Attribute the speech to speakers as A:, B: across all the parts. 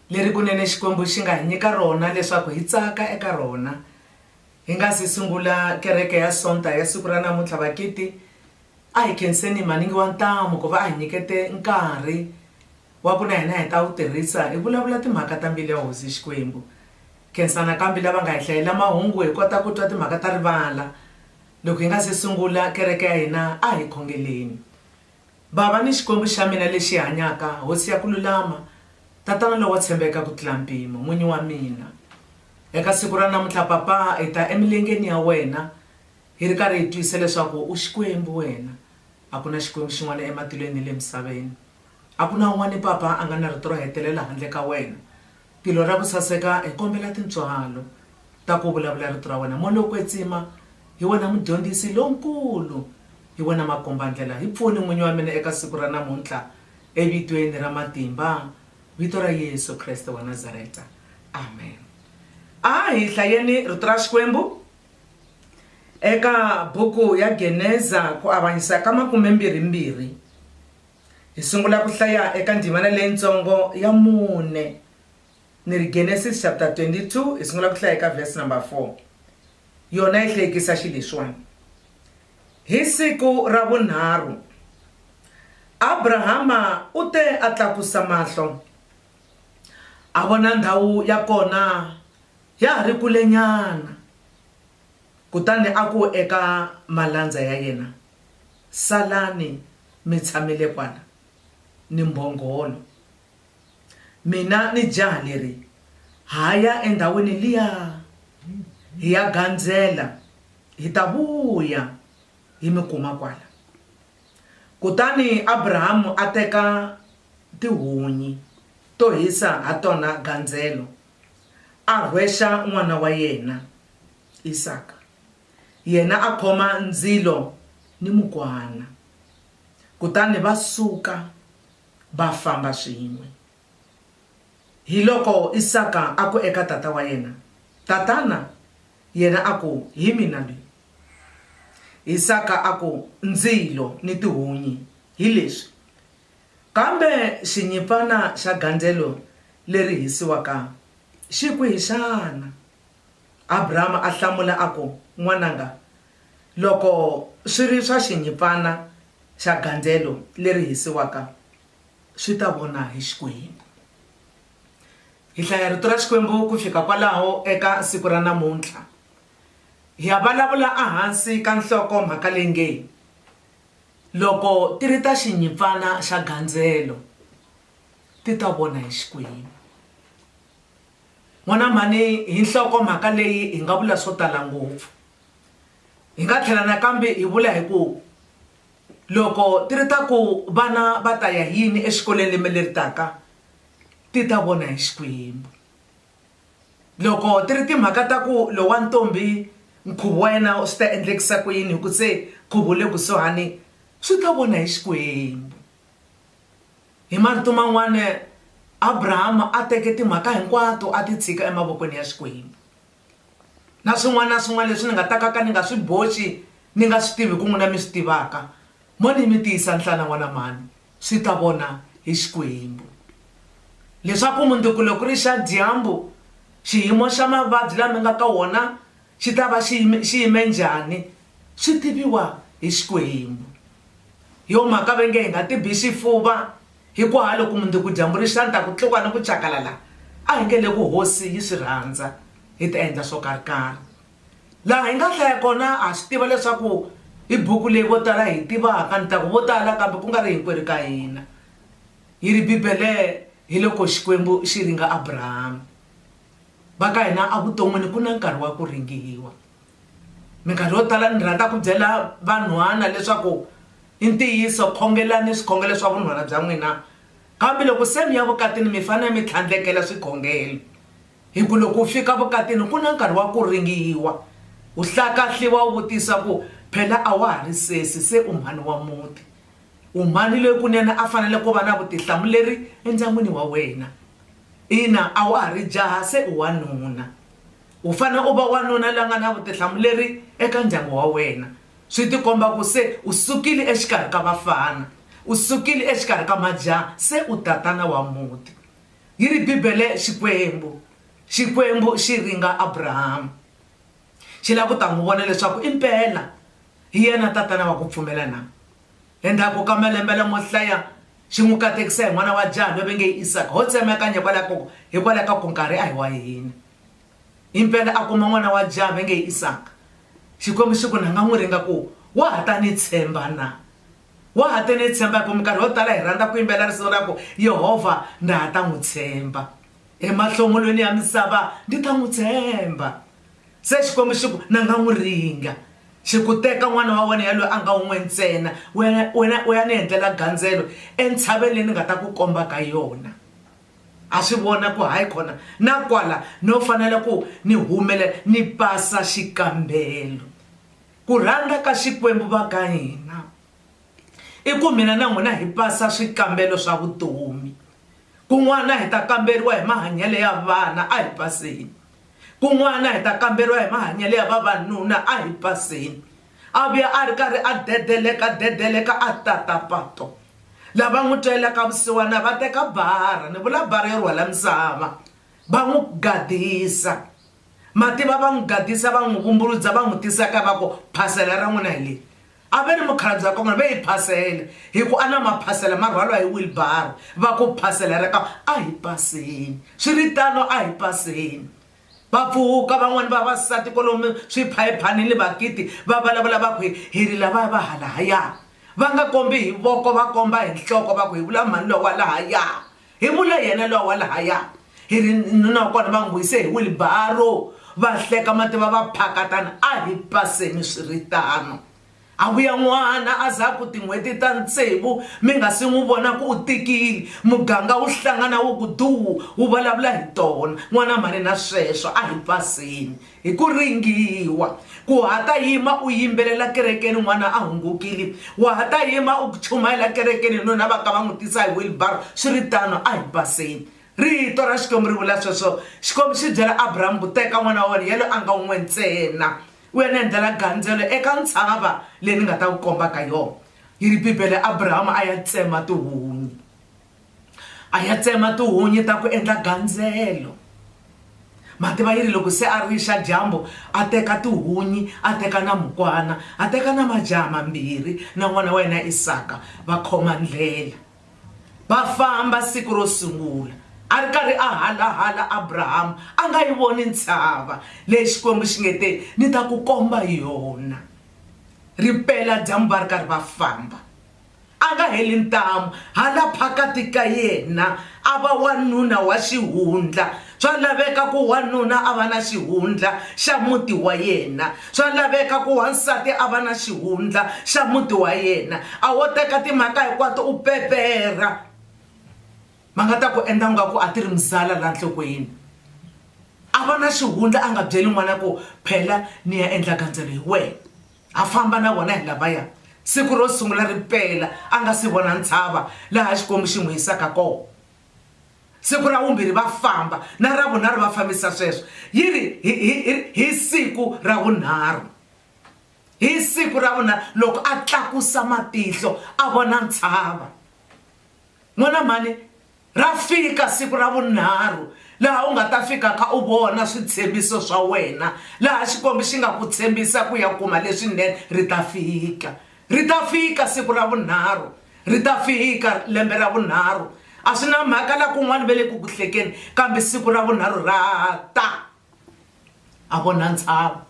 A: leri kunene Xikwembu xi nga hi nyika rona leswaku hi tsaka eka rona. Hi nga si sungula kereke ya sonta ya siku ra namuntlha vakiti, a hi khenseni maningi wa ntamu ku va a hi nyikete nkarhi wa ku na hina hi ta wu tirhisa hi vulavula timhaka ta mbilu ya Hosi Xikwembu. Khensana kambe lava nga hi hlayela mahungu hi kota ku twa timhaka ta rivala. Loko hi nga si sungula kereke ya hina a hi khongeleni. Bava ni Xikwembu xa mina lexi hanyaka, Hosi ya ku lulama, Tatana lowo tshembeka ku tlula mpimo, N'winyi wa mina. Eka siku ra namuntlha Papa hi ta emilengeni ya wena hi ri karhi hi twisisa leswaku u Xikwembu wena. A ku na Xikwembu xin'wana ematilweni le misaveni. A ku na un'wana Papa a nga na rito ro hetelela handle ka wena. Tilo ra ku saseka hi kombela tintswalo ta ku vulavula rito ra wena. Moya wo kwetsima hi wena mudyondzisi lonkulu, hi wena makombandlela. Hi pfuni N'winyi wa mina eka siku ra namuntlha evitweni ra matimba, vito ra Yesu Kreste wa Nazareta. Amen. Hi hlayeni rito ra Xikwembu eka buku ya Geneza ku avanyisa ka 22. Hi sungula ku hlaya eka ndzimana leyintsongo ya 4. Ni ri Genesis chapter 22, hi sungula ku hlaya eka verse number 4. Yona yi hlekisa xileswiwani. Hi siku ra vunharhu Abrahama u te a tlakusa mahlo, a vona ndhawu ya kona ya ha ri kule nyana. Kutani a ku eka malandza ya yena, salani mi tshamile kwala ni mbhongolo, mina ni jaha leri haya endhawini liya hi ya gandzela, hi ta vuya hi mi kuma kwala. Kutani Abrahamu a teka tihunyi to hisa ha tona gandzelo, a rhwexa n'wana wa yena Isaka. Yena a khoma ndzilo ni mukwana. Kutani va suka va famba swin'we. Hi loko Isaka a ku eka tata wa yena, tatana, yena a ku hi mina loyi. Isaka a ku ndzilo ni tihunyi hi leswi, kambe xinyipana xa gandzelo leri hisiwaka xi kwihi xana? Abrahama a hlamula a ku, n'wananga, loko swi ri swa xinyipana xa gandzelo leri hisiwaka swi ta vona hi Xikwembu. Hi hlaya rito ra Xikwembu ku fika kwalaho eka siku ra namuntlha. Hi ya vulavula ehansi ka nhloko mhaka leyi nge, loko ti ri ta xinyipana xa gandzelo ti ta vona hi Xikwembu. N'wana mhani hi nhloko mhaka leyi hi nga vula swo tala ngopfu. Hi nga tlhela nakambe hi vula hi ku loko ti ri ta ku vana va ta ya yini exikolweni lembe leri taka, ti ta vona hi Xikwembu. Loko ti ri timhaka ta ku lo wa ntombi nkhuvo wa yena swi ta endlekisa ku yini hi ku se nkhuvo le kusuhani, swi ta vona hi Xikwembu. Hi marito man'wana Abrahama a teke timhaka hinkwato a ti tshika emavokweni ya Xikwembu. Na swin'wana leswi ni nga ta ka ni nga swi boxi, ni nga swi tivi ku n'wina mi swi tivaka, mo ni mi tiyisa nhlana n'wana mani, swi ta vona hi Xikwembu. Leswaku mundzuku loko ri xa dyambu, xiyimo xa mavabyi lama nga ka wona xi ta va xi yime njhani, swi tiviwa hi Xikwembu. Yo mhaka va nge hi nga tibi xifuva hi ku loko mundzuku dyambu ri xanta ku tluka ni ku chakalala, a hi nge le ku Hosi yi swi rhandza hi ta endla swo karhi. Laha hi nga hlaya kona ha swi tiva leswaku hi buku leyi vo tala hi tivaka, ni ta ku vo tala kambe ku nga ri hinkwerhu ka hina. Yi ri Bibele hi loko Xikwembu xi ringa Abrahama. Va ka hina evuton'wini ku na nkarhi wa ku ringiwa. Minkarhi yo tala ni rhandza ku byela vanhwana leswaku i ntiyiso, khongelani swikhongelo swa vunhwana bya n'wina, kambe loko se mi ya vukatini mi fanele mi tlhandlekela swikhongelo. Hi ku loko u fika vukatini ku na nkarhi wa ku ringiwa, u hlakahliwa u vutisa ku phela a wa ha ri sesi, se u mhani wa muti, u mhani loyi kunene a fanele ku va na vutihlamuleri endyangwini wa wena. Ina a wa ha ri jaha, se u wanuna, u fanele u va wanuna la nga na vutihlamuleri eka ndyangu wa wena. Swi tikomba ku se u sukile exikarhi ka vafana, u sukile exikarhi ka majaha, se u tatana wa muti. yi ri Bibele Xikwembu xi ringa Abraham xi lava ku ta n'wi vona leswaku impela hi yena tatana wa ku pfumela na. Endzhaku ka malembe lamo hlaya xi n'wi katekisa hi n'wana wa jaha loyi va nge Isaka ho tsemakanya hikwalaho ka ku nkarhi a hi wa hina. Impela a kuma n'wana wa jaha va nge Isaka. Xikwembu xi ku na nga n'wi ringa ku wa ha ta ni tshemba na, wa ha ta ni tshemba hi ku minkarhi yo tala hi rhandza ku yimbelela risimu ra ku Yehovha na ha ta n'wi tshemba emahlongolweni ya misava ndi ta n'wi tshemba. Se Xikwembu xi ku na nga n'wi ringa xi ku teka n'wana wa wena yaloyi a nga wun'we ntsena wena u ya ni endlela gandzelo entshaveni leyi ni nga ta ku komba ka yona. A swi vona ku hayi khona na kwala no fanele ku ni humelela ni pasa xikambelo. Ku rhandza ka Xikwembu va ka hina i ku mina na n'wina hi pasa swikambelo swa vutomi. Kun'wana hi ta kamberiwa hi mahanyelo ya vana a hi paseni, kun'wana hi ta kamberiwa hi mahanyelo ya vavanuna a hi paseni. A vuya a ri karhi a dedeleka a tata pato. Lava n'wi twelaka vusiwana va teka bara, ni vula bara yo rhwala misava, va n'wi gadisa. Mativa va n'wi gadisa va n'wi vumbuludza va n'wi tisaka va ku phasela ra n'wina hi leyi. A ve ni mukhalabye wa kona va hi phasela hi ku a na maphasela ma rhwaliwa hi wheelbarrow va ku phasela ra ka a hi paseni. Swiritano a hi paseni. Va pfuka van'wani vavasati kolomu swiphayiphani ni bakiti va vulavula va ku hi ri lava va halaya. Va nga kombi hi voko va komba hi nhloko va ku hi vula mani lowa lahaya, hi vula yena lowa wa lahaya. Hi ri nuna wa kona va n'wi vuyise hi wheelbarrow va hleka mativa va phakatana a hi paseni swiritano. A vuya n'wana a za ku tin'hweti ta tsevu mi nga si n'wi vona ku u tikile, muganga wu hlangana wu ku duwu wu vulavula hi tona. N'wana mani na sweswo a hi paseni hi ku ringiwa. Ku hata yima u yimbelela kerekeni n'wana a hungukile, wa hata yima u chumayela kerekeni nuna va ka va n'wi tisa hi wheelbarrow swiritano a hi paseni. Rito ra Xikwembu ri vula sweswo. Xikwembu xi byela Abraham ku teka n'wana wa wena yelo a nga wun'we ntsena u ya ni endlela gandzelo eka ntshava leyi ni nga ta ku komba ka yona. Yi ri Bibele Abraham a ya tsema tihunyi, a ya tsema tihunyi ta ku endla gandzelo. Mativa yi ri loko se a rixa dyambu a teka tihunyi, a teka na mukwana, a teka na majaha mambirhi na n'wana wa yena Isaka va khoma ndlela va famba siku ro sungula. A ri karhi a halahala Abraham a nga yi voni ntshava leyi Xikwembu xi nge te ni ta ku komba yona. Ripela dyambu va ri karhi va famba, a nga heli ntamu hala phakati ka yena a va wanuna wa xihundla. Swa laveka ku wanuna a va na xihundla xa muti wa yena, swa laveka ku wansati a va na xihundla xa muti wa yena. A wo teka timhaka hinkwato u pepera, ma nga ta ku endla nga ku a ti ri mzala la nhlokweni. A va na xihundla a nga byeli n'wana ku phela ni ya endla gandzelo hi wena, a famba na vona hi lavaya. Siku ro sungula ripela a nga si vona ntshava laha Xikwembu xi n'wi yisaka kona. Siku ra vumbirhi va famba, na ra vunharhu va fambisa sweswo. Yi ri hi siku ra vunharhu, hi siku ra vunharhu loko a tlakusa matihlo a vona ntshava. N'wana mani ra fika siku ra vunharhu laha u nga ta fika ka u vona switshembiso swa wena, laha Xikwembu xi nga ku tshembisa ku ya kuma leswinene. Ri ta fika, ri ta fika siku ra vunharhu, ri ta fika lembe ra vunharhu. A swi na mhaka la kun'wana va le ku ku hlekeni, kambe siku ra vunharhu ra ta a vona ntshava.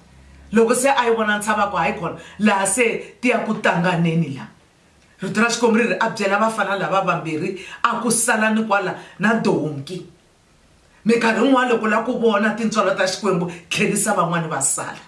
A: Loko se a yi vona ntshava ku hayi khona laha se ti ya ku tanganeni la. Rito ra Xikwembu ri ri a byela vafana lava vambirhi a ku sala ni kwala na donki. Minkarhi yin'wana loko la ku vona tintswalo ta Xikwembu tlherisa van'wani va sala,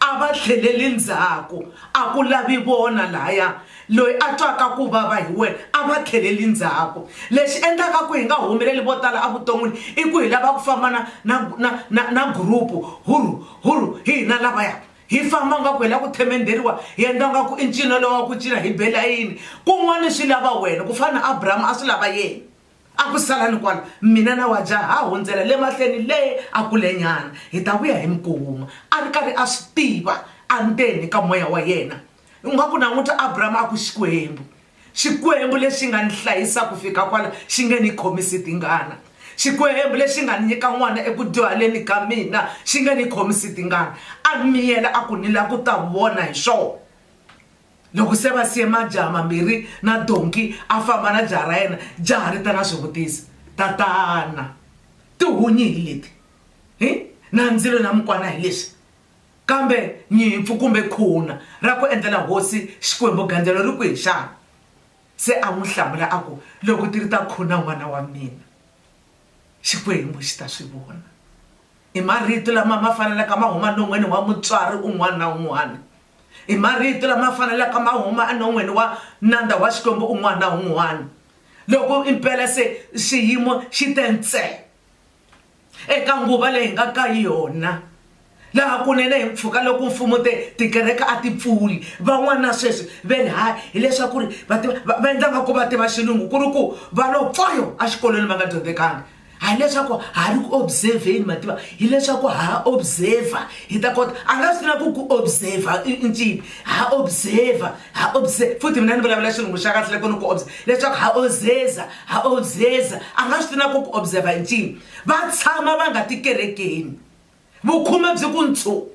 A: a va tlheleli ndzhaku, a ku lavi vona lahaya. Loyi a twaka ku vava hi wena a va tlheleli ndzhaku. Lexi endlaka ku hi nga humeleli vo tala evuton'wini i ku hi lava ku famba na gurupu huru hina lavaya. Hi famba nga ku hi lava ku themenderiwa, hi endla nga ku i ncino lowu wa ku cina hi bela yini. Kun'wana swi lava wena, ku fana na Abraham a swi lava yena. A ku sala ni kwala mina na wa jaha hundzela le mahlweni le a kulenyana hi ta vuya hi mikuma. A ri karhi a swi tiva anteni ka moya wa yena. Nga ku namuntlha Abraham a ku Xikwembu lexi nga ni hlayisa ku fika kwala xi nge ni khomisi tingana. Xikwembu lexi nga ni nyika n'wana eku dyuhaleni ka mina xi nga ni khomisi tingana a miyela a ku ni la ku ta vona hi swona. Loko se va siye majaha mambirhi na donki a famba na jaha ra yena, jaha ri ta na swivutiso, tatana tihunyi hi leti na ndzilo na mukwana hi leswi, kambe nyimpfu kumbe khuna ra ku endlela hosi Xikwembu gandzelo ri kwihi xana? Se a n'wi hlamula a ku loko ti ri ta khuna n'wana wa mina Xikwembu xi ta swi vona. I marito lama ma fanelaka ma huma non'weni wa mutswari un'wana na un'wana, i marito lama fanelaka ma huma enon'weni wa nandza wa Xikwembu un'wana na un'wana. Loko impela se xiyimo xi te ntsena eka nguva leyi hi nga ka yona, laha kunene hi mpfhuka loko mfumo tikereka a ti pfuli, van'wana sweswi ve le hayi hileswaku ri va endla nga ku va tiva xilungu ku ri ku va lo pfoyo exikolweni va nga dyondzekanga. Hayi leswaku ha ri ku observeni mativa, hileswaku ha observer hi ta kota, a nga swi na ku observer ncini, ha observer futhi mina ni vulavula xilungu xa kahle loko ni ku observer leswaku ha observer a nga swi na ku observer ncini. Va tshama va nga ti kerekeni, vukhume byi ku ntsu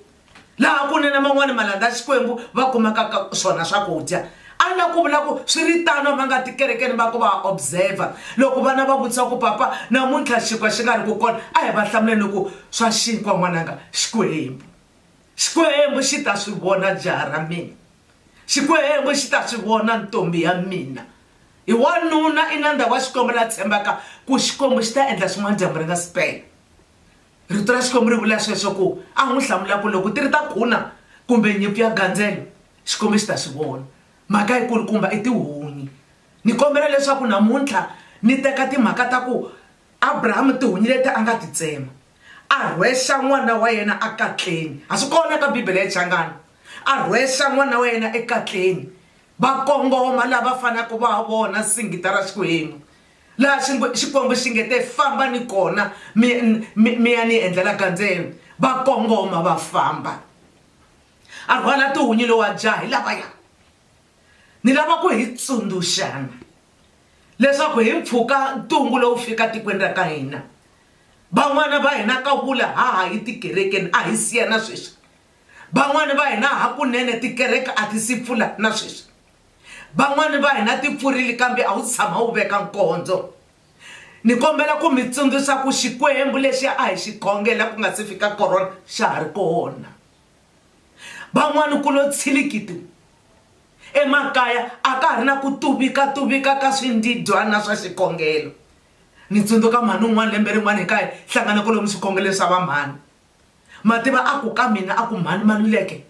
A: laha kunene man'wani malanda Xikwembu va kumaka ka swona swakudya. A na ku vula ku swi ri tano va nga ti kerekeni va ku va observer. Loko vana va vutisa ku papa namuntlha xinkwa xi nga ri ku kona, a hi va hlamuleni ku swa xinkwa n'wananga Xikwembu xi ta swi vona jaha ra mina, Xikwembu xi ta swi vona ntombi ya mina. I wanuna i nandza wa Xikwembu la tshembaka ku Xikwembu xi ta endla swin'wana dyambu ri nga si pela. Rito ra Xikwembu ri vula sweswo ku a n'wi hlamula ku loko ti ri ta khuna kumbe nyimpfu ya gandzelo Xikwembu xi ta swi vona. Mhaka yi kulukumba i tihunyi. Ni kombela leswaku namuntlha ni teka timhaka ta ku Abraham tihunyi leti a nga ti tsema, a rhwexa n'wana wa yena ekatleni. A swi kona ka Bibele ya Changana, a rhwexa n'wana wa yena ekatleni, va kongoma lava fanaka va vona singita ra Xikwembu, laha Xikwembu xi ngete famba ni kona mi ya ni endlela gandzelo. Va kongoma va famba, a rhwala tihunyi lowa jaha hi lavaya. Ni lava ku hi tsundzuxana leswaku hi mpfhuka ntungu lowu fika tikweni ra ka hina, van'wana va hina ka vula haha hi tikerekeni a hi siyana sweswi, van'wana va hina hakunene tikereke a ti si pfula na sweswi, van'wana va hina ti pfurile kambe a wu tshama wu veka nkondzo. Ni kombela ku mi tsundzuxa ku Xikwembu lexi a hi xi khongela ku nga si fika korona xa ha ri kona. Van'wana ku lo tshilikiti emakaya a ka ha ri na ku tuvika ka swindidyana swa xikhongelo. Ni tsundzuka mhani un'wana lembe rin'wana hi ka hi hlangana ku lomu swikhongelweni swa va mhani, mativa a ku ka mina a ku mhani Maluleke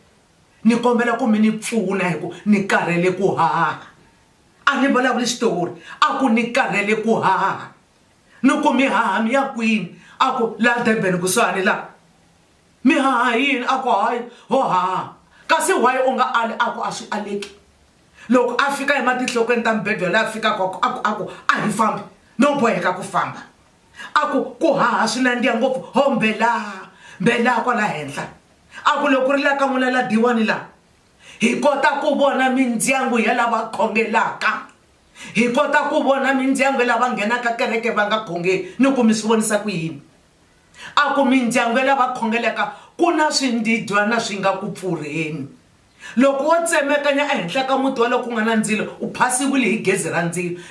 A: ni kombela ku mi ni pfuna hi ku ni karhele ku haha. A ni vulavuli xitori a ku ni karhele ku haha. Ni ku mi haha mi ya kwini? A ku la Durban kusuhani la. Mi haha yini? A ku hayi ho haha. Kasi why u nga ali? A ku a swi aleki. Loko a fika hi matihlokweni ta mbedwa la fika aku a hi fambi no boheka ku famba. Aku ku haha swi nandziha ngopfu ho mbela kwala henhla. Aku loko ri la ka n'wina la diwani la hi kota ku vona mindyangu ya lava khongelaka, hi kota ku vona mindyangu lava nghenaka kereke va nga khongeli. Ni ku mi swi vonisa ku yini? Aku mindyangu lava khongelaka ku na swindidyana swi nga ku pfurheni. Loko wo tsemekanya ehenhla ka muti wa loko ku nga na ndzilo u phasiwile hi gezi ra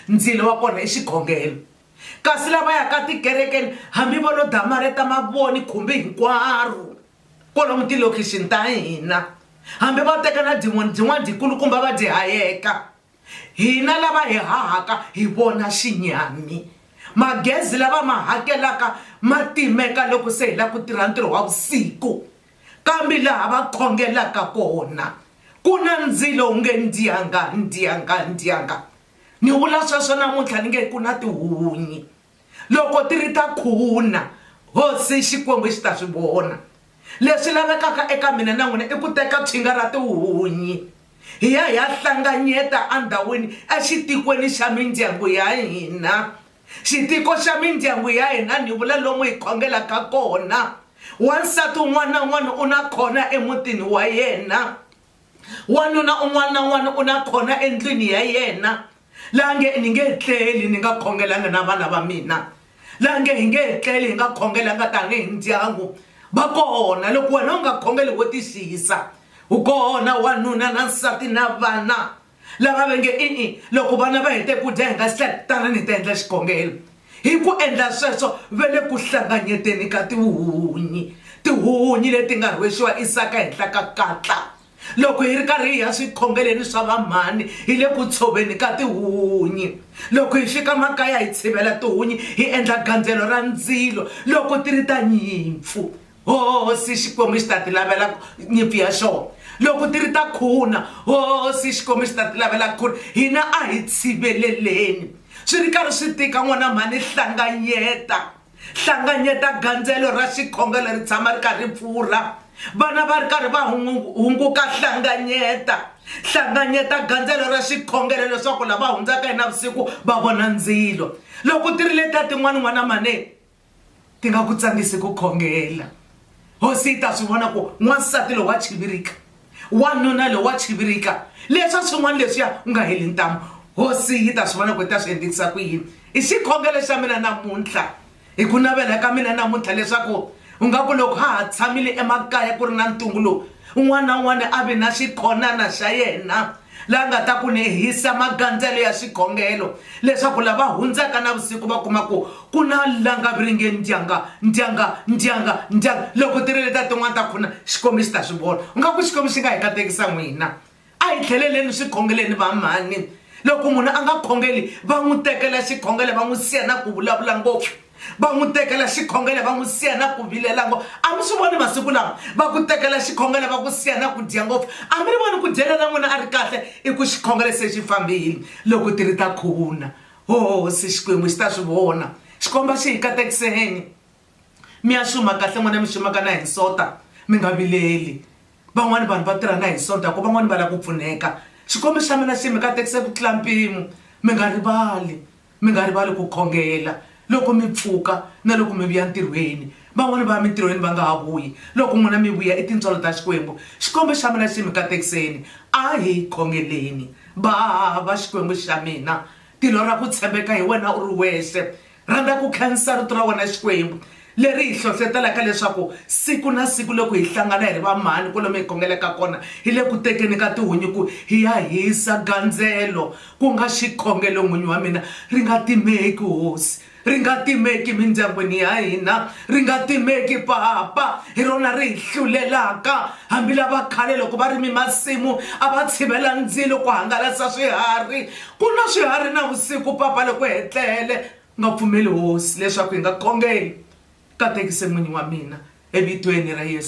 A: ndzilo wa kona i xikhongelo. Kasi lava yaka tikerekeni hambi va lo damareta mavoni khumbi hinkwaro kwalomu tilokixini ta hina, hambi va teka na din'wana dikulukumba va dyi hayeka, hina lava hi hahaka hi vona xinyami. Magezi lava ma hakelaka ma timeka loko se hi la ku tirha ntirho wa vusiku, kambe laha va khongelaka kona ku na ndzilo wu nge ndyanga. Ni vula sweswo namuntlha ni nge ku na tihunyi. Loko ti ri ta khuna hosi Xikwembu xi ta swi vona. Leswi lavekaka eka mina na n'wina i ku teka tshinga ra tihunyi hi ya hlanganyeta andhawini exitikweni xa mindyangu ya hina. Xitiko xa mindyangu ya hina ni vula lomu hi khongelaka kona. Wansati un'wana na un'wana u na khona emutini wa yena, wanuna un'wana na un'wana u na khona endlwini ya yena. Laha ni nge tleli ni nga khongelanga na vana va mina, la nge hi nge tleli hi nga khongelanga tanihi ndyangu va kona. Loko wena u nga khongeli wo tixisa u kona wanuna na nsati na vana lava va nge loko vana va hete ku dya hi nga tanani hi ta endla xikhongelo. Hi ku endla sweswo va le ku hlanganyeteni ka tihunyi leti nga rhwexiwa Isaka henhla ka katla. Loko hi ri karhi hi ya swikhongeleni swa vamhani hi le ku tshoveni ka tihunyi. Loko hi fika makaya hi tshivela tihunyi hi endla gandzelo ra ndzilo loko ti ri ta nyimpfu. Hosi Xikwembu xi ta ti lavela nyimpfu ya xona. Loko ti ri ta khuna hosi Xikwembu xi ta ti lavela khuna. Hina a hi tshiveleleni swi ri karhi swi tika n'wana mhani hlanganyeta gandzelo ra xikhongelo ri tshama ri karhi pfurha. Vana va ri karhi va hunguka hlanganyeta gandzelo ra xikhongelo leswaku lava hundzaka hi navusiku va vona ndzilo. Loko ti ri leta tin'wana n'wana mhani ti nga ku tsakisi ku khongela. Hosi yi ta swi vona ku n'wansati lowu wa chivirika, wanuna lowu wa chivirika, leswa swin'wana leswiya u nga heli ntamu. Hosi yi ta swi vona ku yi ta swi endlisa ku yini. I xikhongelo xa mina namuntlha, hi ku navela ka mina namuntlha leswaku u nga ku loko ha ha tshamile emakaya ku ri na ntungu lowu un'wana na un'wana a vi na xikhonana xa yena la nga ta ku ni hisa magandzelo ya xikhongelo leswaku lava hundzaka navusiku va kuma ku ku na langa viringe ndyanga. Loko ti ri leta tin'wana ta khuna Xikwembu xi ta swi vona. U nga ku Xikwembu xi nga hi katekisa n'wina. A hi tlheleleni swikhongeleni vamhani. Loko munhu a nga khongeli va n'wi tekela xikhongelo va n'wi siya na ku vulavula ngopfu, va n'wi tekela xikhongelo va n'wi siya na ku vilela ngopfu. A mi swi voni masiku lawa va ku tekela xikhongelo va ku siya na ku dya ngopfu. A mi ri voni ku dyela na n'wina a ri kahle i ku xikhongelo se xi fambile loko ti ri ta khuna. Hosi Xikwembu xi ta swi vona. Xikomba xi hi katekiseni. Mi ya xuma kahle n'wana mi xumaka na hi nsota mi nga vileli. Van'wani vanhu va tirha na hi nsota ku van'wani va lava ku pfuneka. Xikombo xa mina xi mi katekise ku tlula mpimo. Mi nga rivali ku khongela loko mi pfuka na loko mi vuya ntirhweni. Van'wani va mintirhweni va nga ha vuyi. Loko n'wina mi vuya i tintswalo ta Xikwembu. Xikombo xa mina xi mi katekiseni. A hi khongeleni bava Xikwembu xa mina. Tilo ra ku tshembeka hi wena u ri wexe. Rhandza ku khensa rito ra wena Xikwembu leri hi hlohletelaka leswaku siku na siku loko hi hlangana hi ri vamhani ku lomu hi khongelaka kona hi le ku tekeni ka tihunyi ku hi ya hisa gandzelo ku nga xikhongelo n'winyi wa mina ri nga timeki hosi, ri nga timeki mindyangwini ya hina, ri nga timeki papa. Hi rona ri hi hlulelaka hambi lava khale loko va rimi masimu a va tshivela ndzilo ku hangalasa swiharhi. Ku na swiharhi na vusiku papa loko hi tlele nga pfumeli hosi leswaku hi nga khongeli. Katekise n'winyi wa mina evitweni ra Yesu.